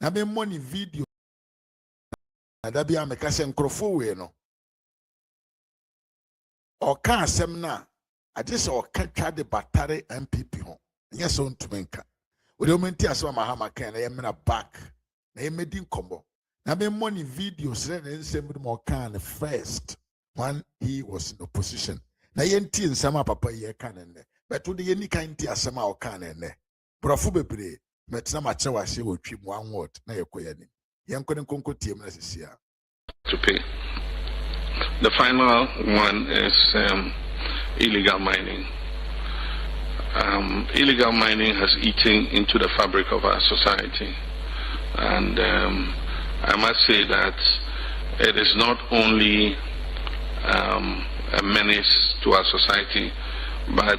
na me money video na da bia me ka se nkrofo we no o ka asem na ade se o ka twa de batare MPP ho nya so ntumenka we do menti asem Mahama kan na ye mena back na ye medi nkombo na me money videos na nsem do mo kan first when he was in opposition na ye nti nsem papa ye kan ne but we ye ni kan nti asem o kan ne brofo bebre metna ma che wase wo twim one word na ye koya ni ye nkone konko tiem na sisia to pay. The final one is illegal mining. Illegal mining has eaten into the fabric of our society, and I must say that it is not only a menace to our society, but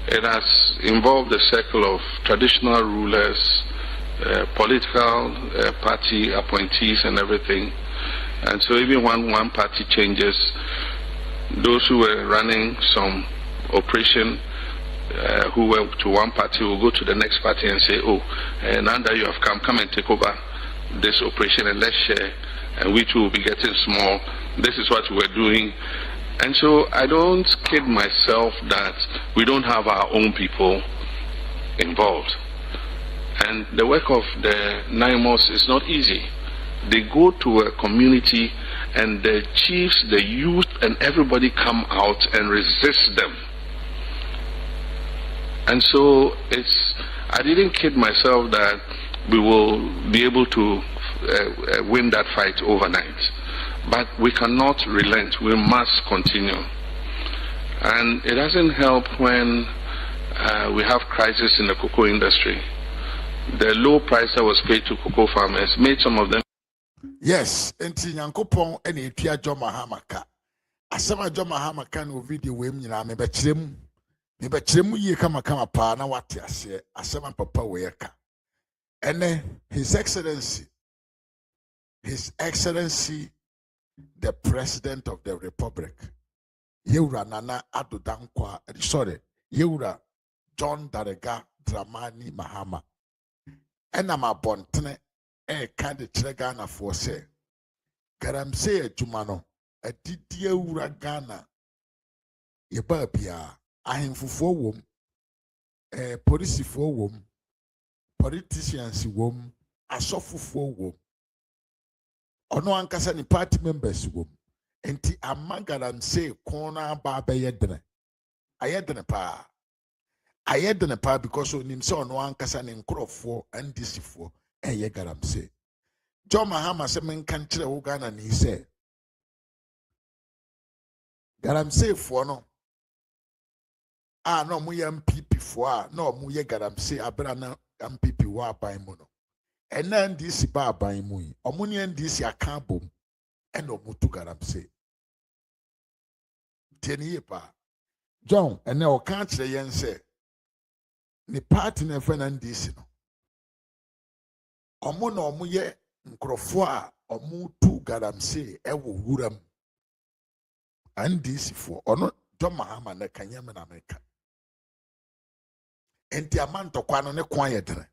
it has involved the circle of traditional rulers, political party appointees and everything. And so even when one party changes, those who were running some operation who were to one party will go to the next party and say, oh, now that you have come and take over this operation and let's share, and we too will be getting small. This is what we're doing. And so I don't kid myself that we don't have our own people involved. And the work of the NIMOS is not easy. They go to a community and the chiefs, the youth, and everybody come out and resist them. And so I didn't kid myself that we will be able to win that fight overnight. But we cannot relent. We must continue. And it doesn't help when we have crisis in the cocoa industry. The low price that was paid to cocoa farmers made some of them. Yes, enti Nyankopon ene etua John Mahama ka. Asema John Mahama ka no video we nyina me be kirem ye kama pa na wate ase asema papa we ka. Ene His Excellency the President of the Republic, Yewura Nana Addo Dankwa, Yewura John Darega Dramani Mahama. Ena ma bontene ka de kire Ghana for say Galamsey adwuma no adidi awura Ghana ye ba bia ahemfofo wom polisifo wom politicians wom asofofo wom ono ankasa ni party members wom enti amma Galamsey kona ba yedene ayedene pa because onim se ono ankasa ni nkrofo andisifo eye Galamsey. John Mahama se men kan kire wo Ghana ni se Galamsey fo no no mu ye MPP fo no mu ye Galamsey abra na MPP wa aban mu no ena ndisi ba aban mu yi omu ne ndisi aka bom ena omu tu Galamsey teni pa John ena o kan kire yen se ni party na fe na ndisi no omu na omu ye nkrofo a omu tu Galamsey ewo wuram andisi fo ono John Mahama na kanyame na meka enti amanto kwano ne kwa yedre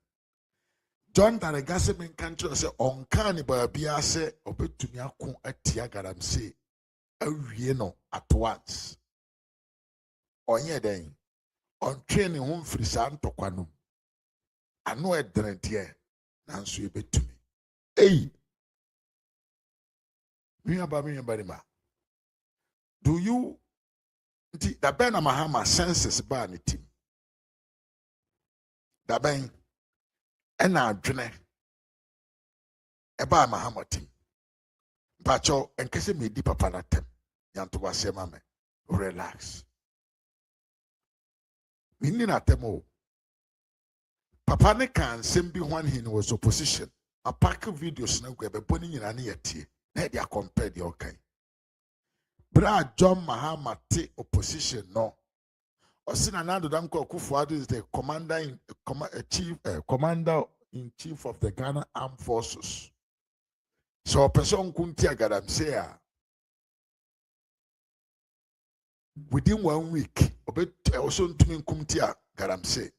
John Darega se men kancho se onka ni ba bia se obetumi ako atia Galamsey awie no at once onye den on training home free san tokwano ano edre tie nanso ebetumi mi ma do you da ben na Mahama senses ba ne team da ben ena adwene eba Mahama team bacho enkese me di papa na tem yanto wase mame relax minni na tem o papa ne kan sembi when he was opposition a pack videos na go ebe boni nyina ne yatie na dia compare the okay Bra John Mahama te opposition no. Osina Nando Danko Akufo-Addo is the commander in chief of the Ghana Armed Forces. So person kuntia Galamsey within 1 week also ntumi kuntia Galamsey.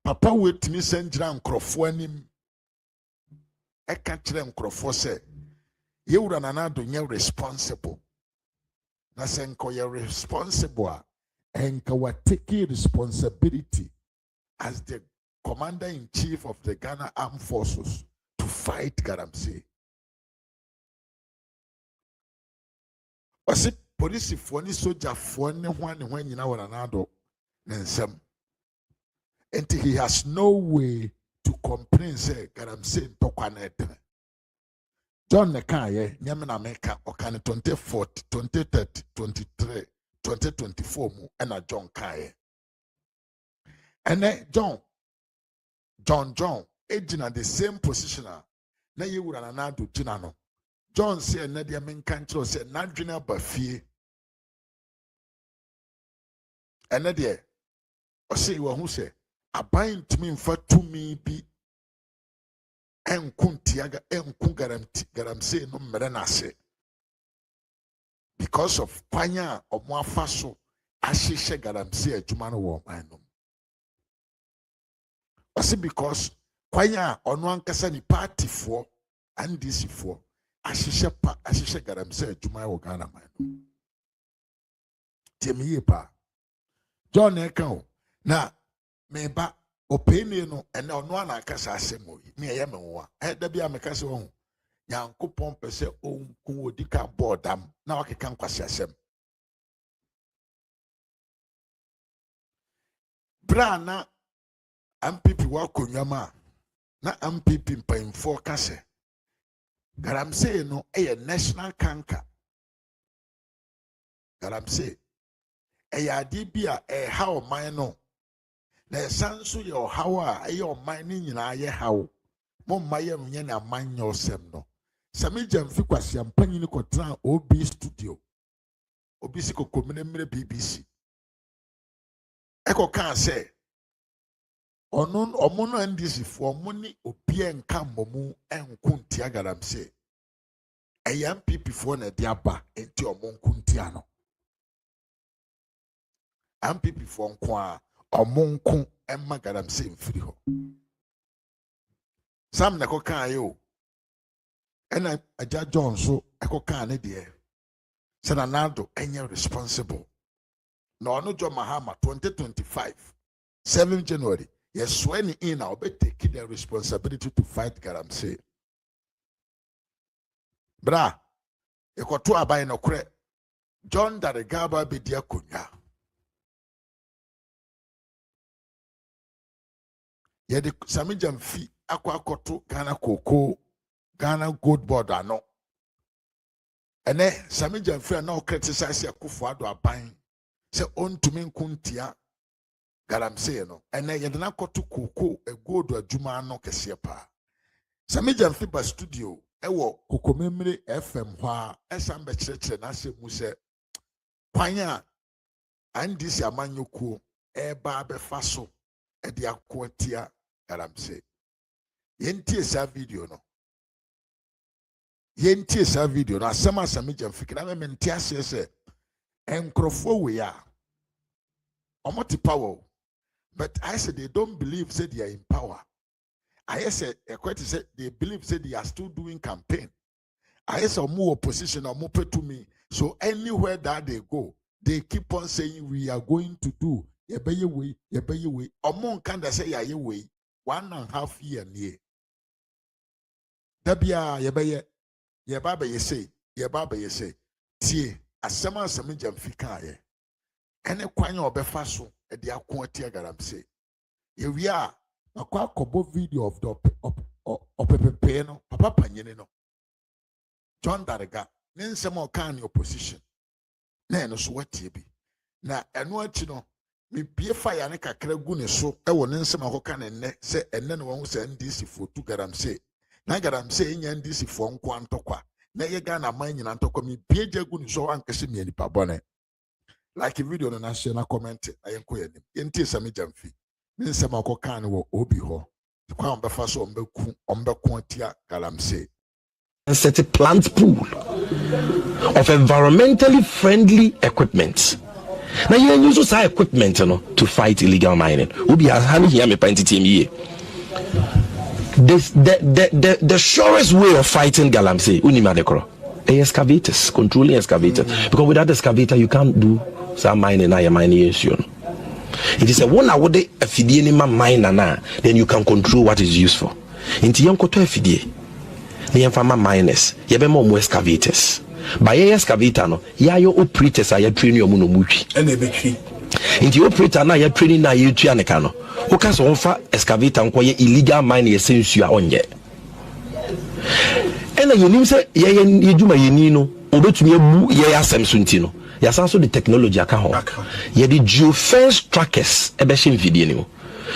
Papa wait me send nkrofo anim can't tell them say you would an responsible. Nasenko you're responsible and kawa taking responsibility as the commander-in-chief of the Ghana Armed Forces to fight Galamsey. Was it police for any soldier for anyone when you know one another? And he has no way to complain, say, Galamsey Tokwanet. John Nekaye, Nyamina Meka, Okane 2040, 2030, 23, 2024, and a John Kaye. And then John, aging at the same position. Now you would another Jinano. John said, Nadia Mencancho said, Nadrina Buffy. And Nadia, or say, well, who say, a bind to me for 2 me be en kuntiaga en Galamsey no merenase. Because of Panya or Mwafaso, Ashisha Galamsey a Jumano war, I know. Because Panya or no Ankasani party for and this for Ashisha Galamsey a Jumano Ghana man. Temipa John Ekao na meba opinion no and no one akasa asemo me yemewa da bia mekase ho Yankopon pese on ku odika boardam na wakeka nkwase asem brana MPP wa konwama na MPP mpanyimfo kase Galamsey no national canker. Galamsey adi bia how man no na sanso your how your mining nyina ye how mo maye mnya na man yosem no sami jamfi kwase ampanyi ni kotra OB studio obi siko komene mre BBC eko kan say omono ndisi fo moni obi enka momu enkuntia Galamsey MPP fo na diaba enti omonkuntia no MPP fo nko omonku emma Galamsey mfiri ho sam na ko kan yo ena aja John so eko kan ne de Senado enye responsible na ono jo Mahama 2025 7 January yes swearing in now be take the responsibility to fight Galamsey bra ekoto abai no kure John Darigaba be dia konya yede sami jamfi akwakoto Ghana Cocoa Ghana Gold Board ano ene sami jamfi na o criticize Akufo-Addo aban se ontumi nkuntia Galamsey no ene yede na koto Cocoa e gold adwuma no kese pa sami jamfi ba studio ewo kokomemre FM hwa esamba kirekire na se mu se kwanya andisi amanyokuo eba abefa so e dia kwotia Galamsey yentie sa video no asema sami jamfi na me mentia se enkrofo we ya omoti power but I said they don't believe say they are in power. I said they believe say they are still doing campaign. I said more opposition or more to me. So anywhere that they go, they keep on saying we are going to do yebeye way. Among can they say ya way 1.5 year near. Dabia yebeye yebaba ye say tie asema sami jamfika ye. Ene kwanya obefa so e de akoatia Galamsey. Ye wi a akwa kobo video of the opepepe no papa panyene no John Dariga nensem o kan opposition na eno so watie bi na eno achi no me bie fire ne kakra gu ne so e wo nensem akoka ne nne se enne no won se NDC fotu Galamsey na Galamsey enya NDC fo nko antokwa na ye Ghana man nyina antokwa me bie jagu ne so ankese me nipa bone like video no na share na comment ayenko yanim yentie sami jamfi Ninsema ko kan wo obi ho kwa ombefa so ombeku atia Galamsey and set a plant pool of environmentally friendly equipment. Now you use that equipment to fight illegal mining. Obi has hand here me pint team here. the surest way of fighting Galamsey, unimadekro, excavators, controlling excavators. Because without excavator, you can't do some mining. I mining issue. It is a one hour day a fidie mine then you can control what is used for. Into young koto fidie, the infama miners, yebe more excavators. By excavator, no, ya your operators are training your munomuchi. And they be tree. Into your operator now, you're training now, you trianacano. Who can offer excavator and quiet illegal mining essence you are on yet. And then you say, you do my yenino, or to me, ya Samsuntino. Yes, also the technology account. Yeah, the geofence trackers a bashing video.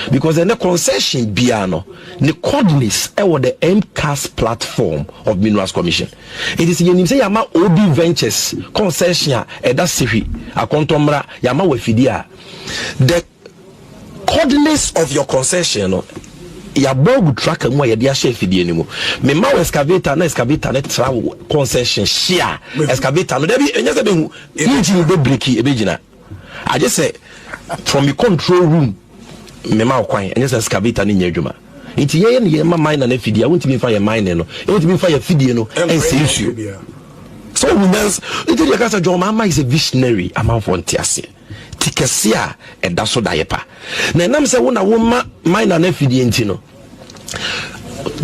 Because in the concession piano, the coordinates or the MCAS platform of Minerals Commission. It is you say Yama OB Ventures concession at that city, a contomra Yama Wefidia. The coordinates of your concession. Ya bogu track mo ya dia chef di enimu me ma excavator na travel concession share excavator no dey enye se be hu engine be break e be gina I just say from the control room me ma kwan enye se excavator ni nya adwuma nti ye ma mine na fidie won't be fa ye mine no e won't be fa ye fidie no e se issue so women's it dey ka say John Mahama is a visionary among frontiers tikesia eda so dayepa na nam se wona wo ma mine na fidie nti no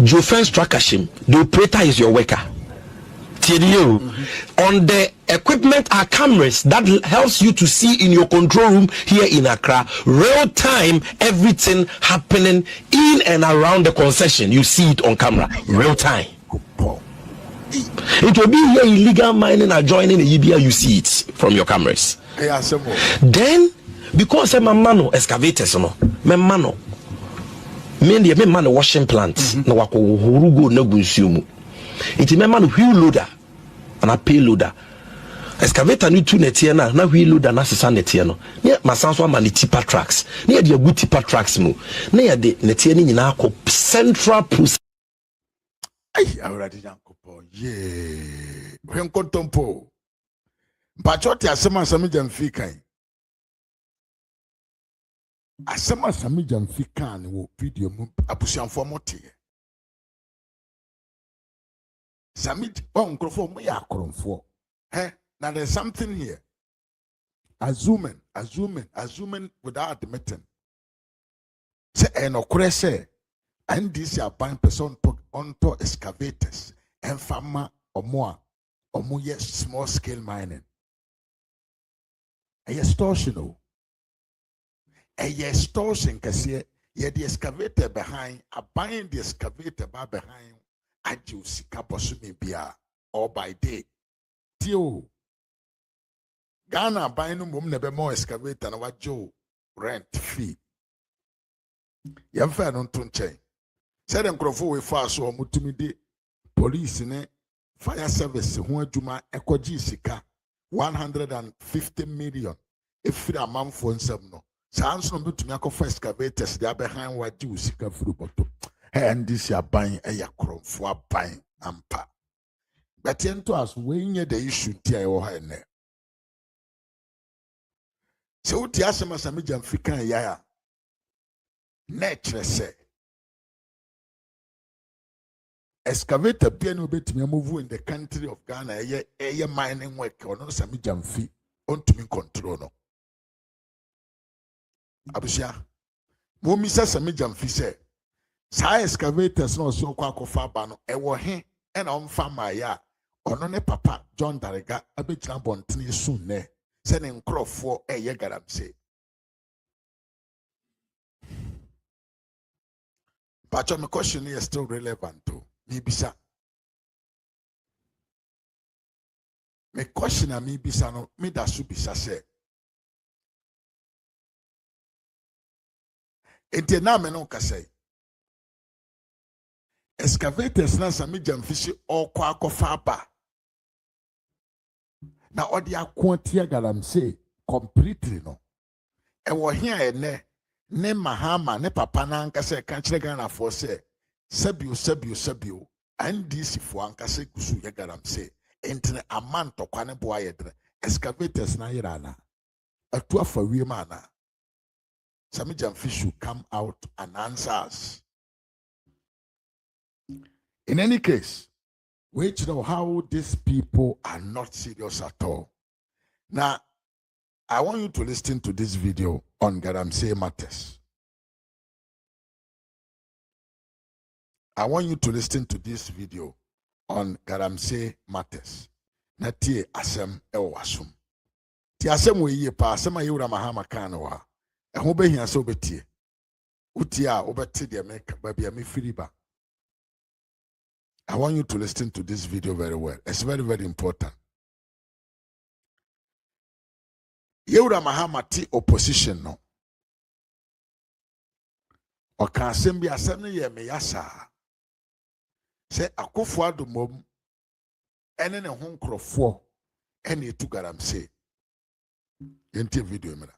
geofence trackership the operator is your worker on the equipment are cameras that helps you to see in your control room here in Accra real time everything happening in and around the concession. You see it on camera real time. It will be here illegal mining or joining the EBA, you see it from your cameras. Then because I'm a mano excavators no me mano me man washing plants na wako hurugo na gunsumu iti me man wheel loader and a payloader excavator ni tu netie na wheel loader na sesa netie no ne masanso ma ne tipper tracks ne ya de good tipper tracks mu ne ya de netie ni nyina akọ central process ai already jankopo ye hwen kontompo mpachote asema jamfi kan asema sami jamfi kan wo video mu abusianfo mote sami on krofo mo ya akromfo now there's something here assuming without admitting say enokure say and this ya ban person onto excavators and farmer omo yes small scale mining extortion extortion kase ye the excavator behind a buying the excavator behind aju sika bosume bia or by day tio Ghana buying no mum nebe more excavator na wajo rent fee yemfa no ntonchen said nkrofo we fa so omutumi de police ne fire service ho adwuma ekoji sika 150 million if the amount for nsem no sans no betumi akofa excavators they behind what you sika furu bottom and this ya ban eya krofo aban ampa but ento as we nye the issue tia e wo ha ne so uti asema samija mfika ya nature say excavator bien obetumi move in the country of Ghana eye mining work or no samija mfi ontumi control no abusia mo mi sa samija mfi say sa excavators no so kwa kofa ba no ewo he e na omfa ma ya ono ne papa John Darega abegina bontene sun ne se ne nkrofo eye Galamsey but your question is still relevant to me bisa me question a me bisa no me da su bisa se ente na me no kasai excavators na sami jamfishi okwa akofa ba na odi akwontia Galamsey completely no e wo hia ene ne Mahama ne papa na ankase ka kire Ghana for say sabio and this for ankase kusu ya Galamsey entene amanto kwane boa yedre excavators na yirana atu afa wie mana sami jamfish should come out and answer us In any case, we know how these people are not serious at all. Now, I want you to listen to this video on Galamsey matters. I want you to listen to this video on Galamsey matters. Na tie asem ewo asum. Tie asem we ye pa asem ayewura Mahama kan no wa. Eho behia se obetie. Utie a obete de make babia me firiba. I want you to listen to this video very well. It's very, very important. Yewura Mahama ti opposition no. Oka asem bi asem ne ye me yasa. Say Akufo-Addo mom ene ne ho nkrofo ene etu Galamsey. Yenti video mera.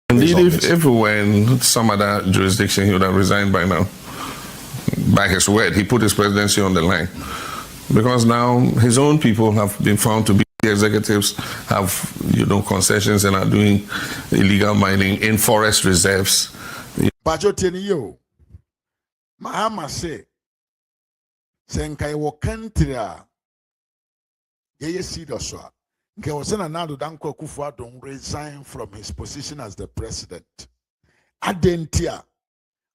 Indeed, if we were in some other jurisdiction, he would have resigned by now. By his word, he put his presidency on the line. Because now his own people have been found to be the executives, have concessions and are doing illegal mining in forest reserves. Mahama say, Senkai wo country ye serious wa. Nke wasena nado danko Akufo-Addo resign from his position as the president. Adentia,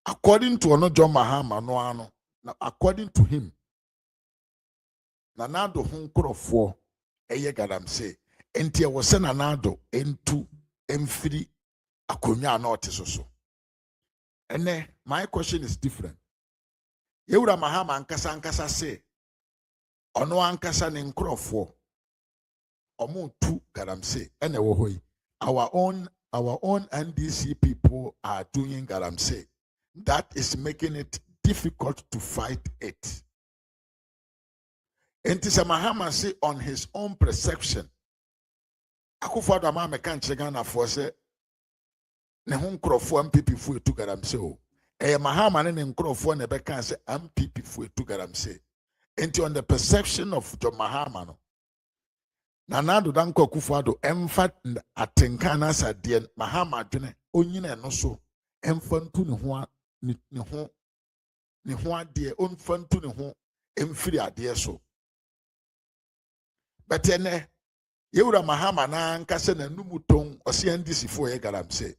according to John Mahama no ano, according to him, nanado hunkrofo eye Galamsey. Entia wasena nado entu emfiri akonya na otisoso. And my question is different. Yewura Mahama ankasa say ono ankasa ne nkrofo omo tu Galamsey ene wo hoyi our own NDC people are doing Galamsey. That is making it difficult to fight it. And Mahama say on his own perception Akufo-Addo ama meka nchegana for say ne ho nkrofo MPP fu tu Galamsey o. Mahama ne nkrofo ne beka say MPP fu tu Galamsey. And on the perception of John Mahama no nanado danko Akufo-Addo emfa atenka na sadie Mahama dwene onyina no so emfa ntu ne ho ade onfa ntu ne ho emfiri ade so. But ene Yewura Mahama na nkase na numuton osi NDC fo ye Galamsey.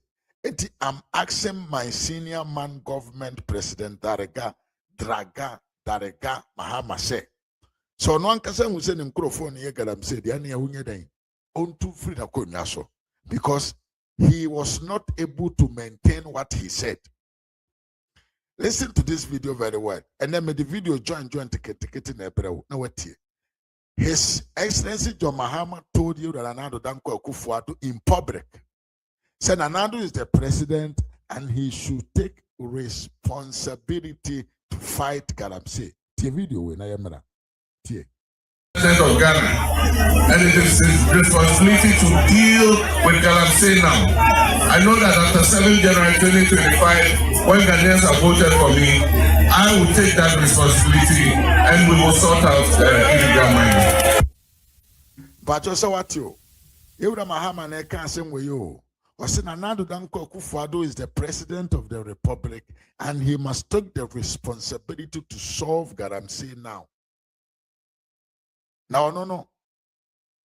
I'm asking my senior man government president Draga Mahama say. So no ankasa hu say microphone ye Galamsey dia na hunye dan. Ontu free na konya so because he was not able to maintain what he said. Listen to this video very well. And then the video join ticket na ebrew na watie. His Excellency John Mahama told you that Nanado Danko Akufo-Addo in public. Said Nanado is the president and he should take responsibility to fight Galamsey. The video we na yamra. Tie. President of Ghana, and it is his responsibility to deal with Galamsey now. I know that after 7 January 2025, when Ghanaians have voted for me, I will take that responsibility and we will sort out illegal mining. But also what you? Yewura Mahama na eka asem we yo. Osi Nanado Danko Akufo-Addo is the president of the republic and he must take the responsibility to solve Galamsey now. Now, no.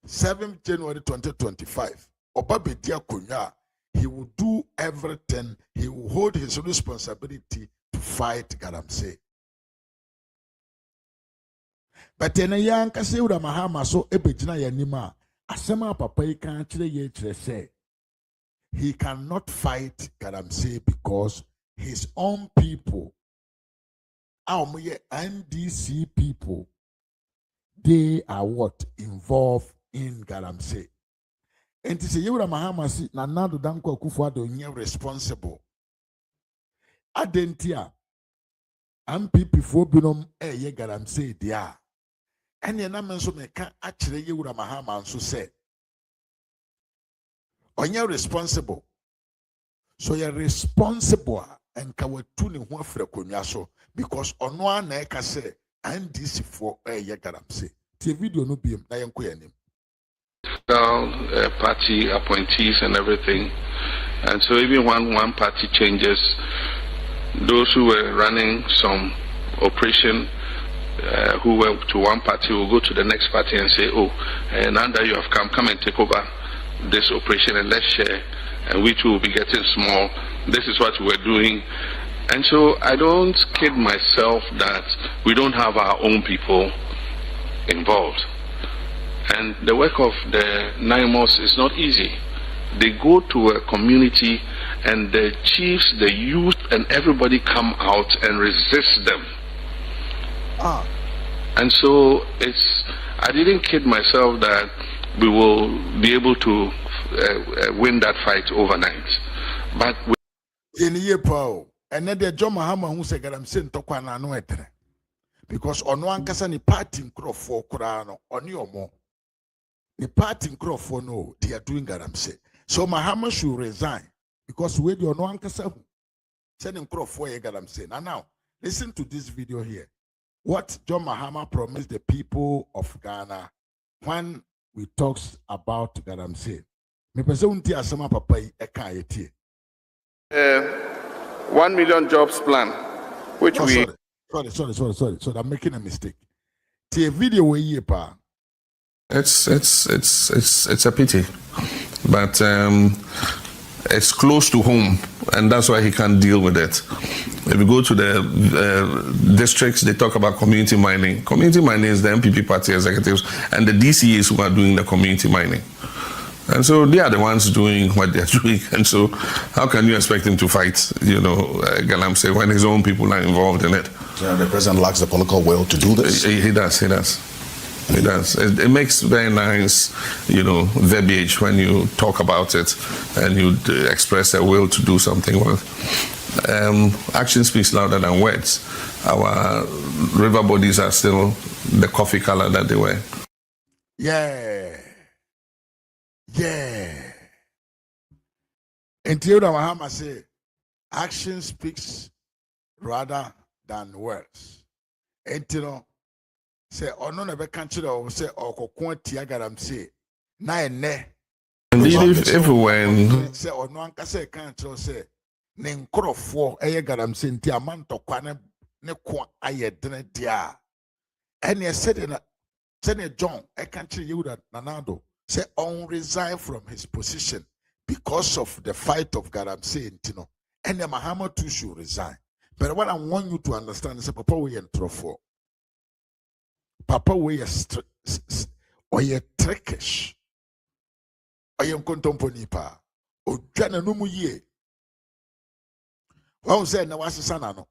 7th January 2025, Obabedia Kunya, he will do everything. He will hold his responsibility to fight Galamsey. But then a young Yewura Mahama so ebejina yanima asema papa ikan chile ye chile say he cannot fight Galamsey because his own people, our NDC people, they are what involved in Galamsey. And to say Yewura Mahama si Nanado Danko Akufo-Addo nye responsible. Adentia MPP fo binom ye Galamsey dia. And ye na menso meka akire Yewura Mahama nso say onye responsible. So you're responsible and kawatu ne ho afra konwa so because ono ana e ka say NDC for ye Galamsey. The video no be na yenko yanim. Party appointees and everything, and so even when one party changes, those who were running some operation who went to one party will go to the next party and say, oh, now that you have come and take over this operation and let's share, and we too will be getting small. This is what we're doing. And so I don't kid myself that we don't have our own people involved. And the work of the 9 months is not easy. They go to a community and the chiefs, the youth, and everybody come out and resist them. And so I didn't kid myself that we will be able to win that fight overnight. But in a year, Paul, and then the John Mahama who said, I'm saying to Kwana no etre. Because on one case, ni party in crop for Kurano, on your more. The party in crop for no, they are doing Galamsey. So Mahama should resign. Because we do on one case, sending crop for Galamsey. Now, listen to this video here. What John Mahama promised the people of Ghana when we talks about Galamsey. Me pese unti asema papa yi eka yeti. 1 million jobs plan, which Sorry. So I'm making a mistake. The video we hear pa. It's a pity, but it's close to home, and that's why he can't deal with it. If you go to the districts, they talk about community mining. Community mining is the MPP party executives and the DCAs who are doing the community mining. And so they are the ones doing what they're doing. And so how can you expect him to fight, Galamsey when his own people are involved in it? Yeah, the president lacks the political will to do this. He does. It does. It makes very nice, verbiage when you talk about it and you express a will to do something. Well, action speaks louder than words. Our river bodies are still the coffee color that they were. Yeah. And Theodore Mahama say, action speaks rather than words. And say ono na be country or say okokon tia Galamsey na ene indeed if when say ono anka say country say ne nkrofo eye Galamsey nti amantokwa ne ko ayedene dia ene said na say John e country Yehuda Nanado say on resign from his position because of the fight of Galamsey ntino ene Mahama too should resign. But what I want you to understand is papa we entrofo Papa we or ye trickish or ye contomponipa or jana no ye. One was said, no, was a son.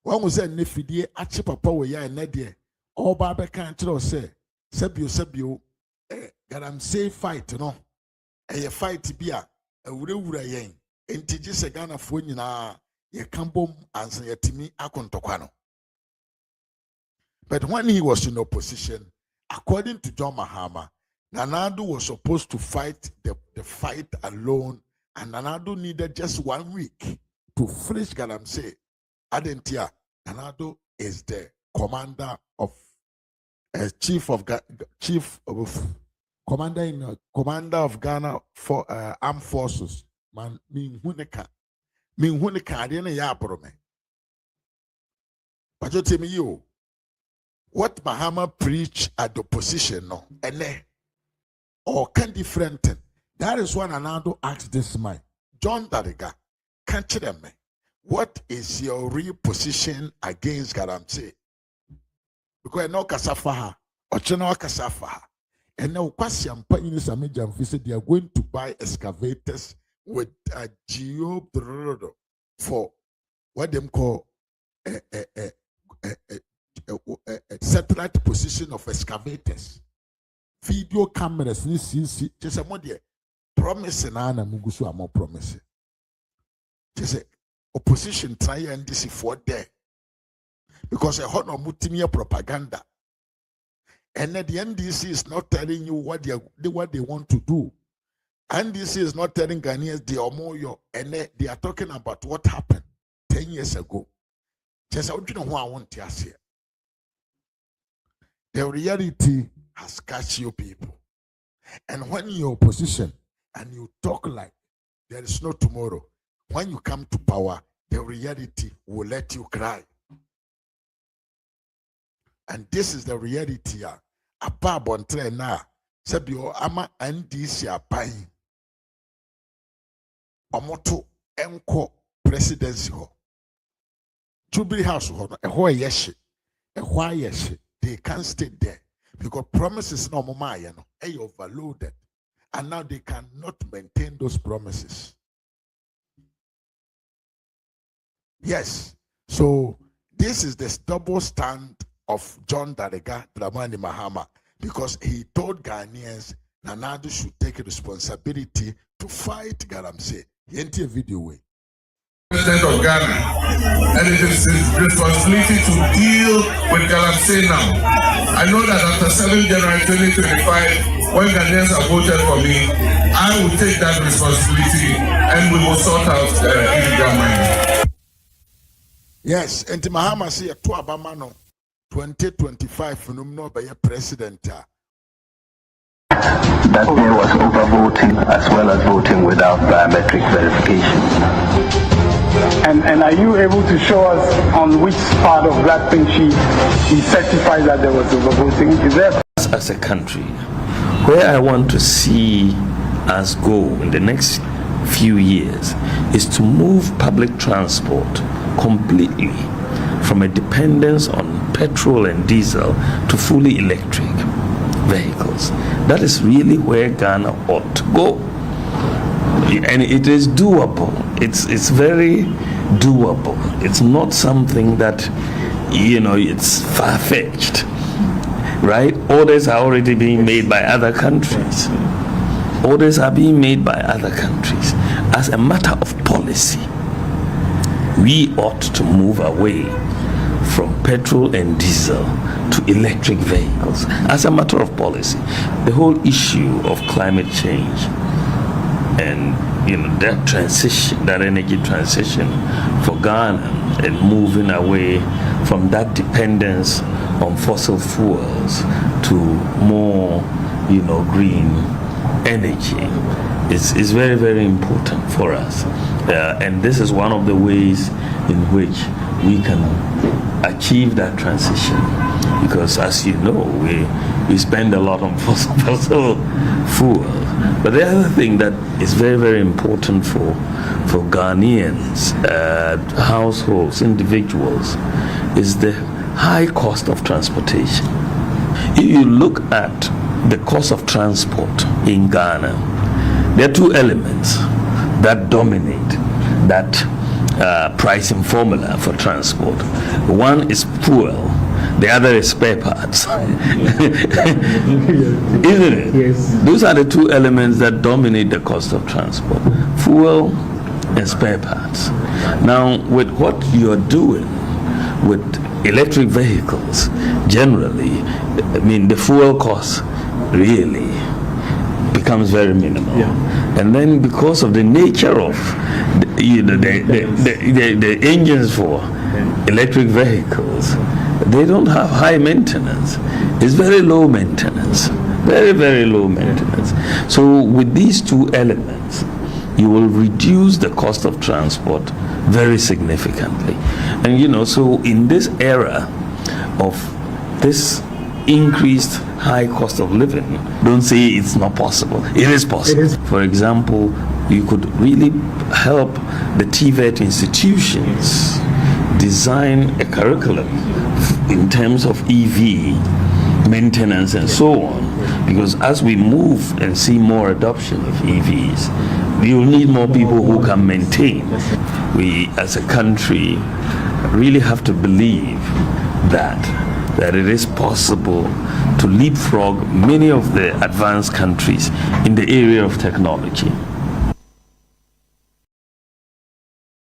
One was said, Nifidie, Achi Papa we ya and Nedia, all Baba can't say, Sebio, Galamsey fight, no, a fight to be a Ura yen, and teaches a gun of Winina, ye cambom answer ye to me, Akontoquano. But when he was in opposition, according to John Mahama, Nanado was supposed to fight the fight alone, and Nanado needed just 1 week to finish Galamsey. Adentia, Nanado is the commander of commander of Ghana for armed forces. Man, minhuneka adene ya brome. But you tell me you. What Mahama preach at the opposition, no, or can different thing. That is when Anado asked this man, John Dariga, can't you tell me, what is your real position against Galamsey? Because no kasafaha, or cheno kasafaha, and now Kwasiam Payne Samijam said they are going to buy excavators with a geo for what them call a satellite position of excavators, video cameras, just a more promising Anna Mugusu are more promising. Just a opposition try and this for there because a hot no mutimia propaganda, and at the NDC is not telling you what they want to do. NDC is not telling Ghanaians they are more and they are talking about what happened 10 years ago. Just I don't know who I want to ask here. The reality has catch you people. And when you're opposition and you talk like there is no tomorrow, when you come to power, the reality will let you cry. And this is the reality. Apa bontre na sebio ama NDC apan. Omoto enko presidency ho. Jubilee House ho no ehwo yeshe. Ehwo yeshe. They can't stay there because promises no mama ye no overloaded. And now they cannot maintain those promises. Yes. So this is the double stand of John Darega Dramani Mahama, because he told Ghanaians Nanado should take responsibility to fight Galamsey. He entered a video way. President of Ghana, and it is his responsibility to deal with Galamsey now. I know that after 7 January 2025, when Ghanaians have voted for me, I will take that responsibility and we will sort out illegal mining. Yes, and Mahama say to Abamano 2025 phenomenal by a president. That there was overvoting as well as voting without biometric verification. And are you able to show us on which part of that thing she certified that there was overvoting? Is there? As a country, where I want to see us go in the next few years is to move public transport completely from a dependence on petrol and diesel to fully electric vehicles. That is really where Ghana ought to go. And it is doable. It's very doable. It's not something that, it's far-fetched, right? Orders are already being made by other countries. Orders are being made by other countries. As a matter of policy, we ought to move away from petrol and diesel to electric vehicles. As a matter of policy, the whole issue of climate change and that transition, that energy transition for Ghana, and moving away from that dependence on fossil fuels to more, green energy is very, very important for us. And this is one of the ways in which we can achieve that transition. Because as you know, we spend a lot on fossil fuel. But the other thing that is very, very important for Ghanaians, households, individuals, is the high cost of transportation. If you look at the cost of transport in Ghana, there are two elements that dominate that pricing formula for transport. One is fuel. The other is spare parts. Isn't it? Yes. Those are the two elements that dominate the cost of transport. Fuel and spare parts. Now, with what you're doing with electric vehicles, generally, the fuel cost really becomes very minimal. Yeah. And then because of the nature of the engines for electric vehicles, they don't have high maintenance. It's very low maintenance. Very, very low maintenance. So with these two elements, you will reduce the cost of transport very significantly. And so in this era of this increased high cost of living, don't say it's not possible. It is possible. It is. For example, you could really help the TVET institutions design a curriculum in terms of EV maintenance and so on, because as we move and see more adoption of EVs, we will need more people who can maintain. We as a country really have to believe that it is possible to leapfrog many of the advanced countries in the area of technology.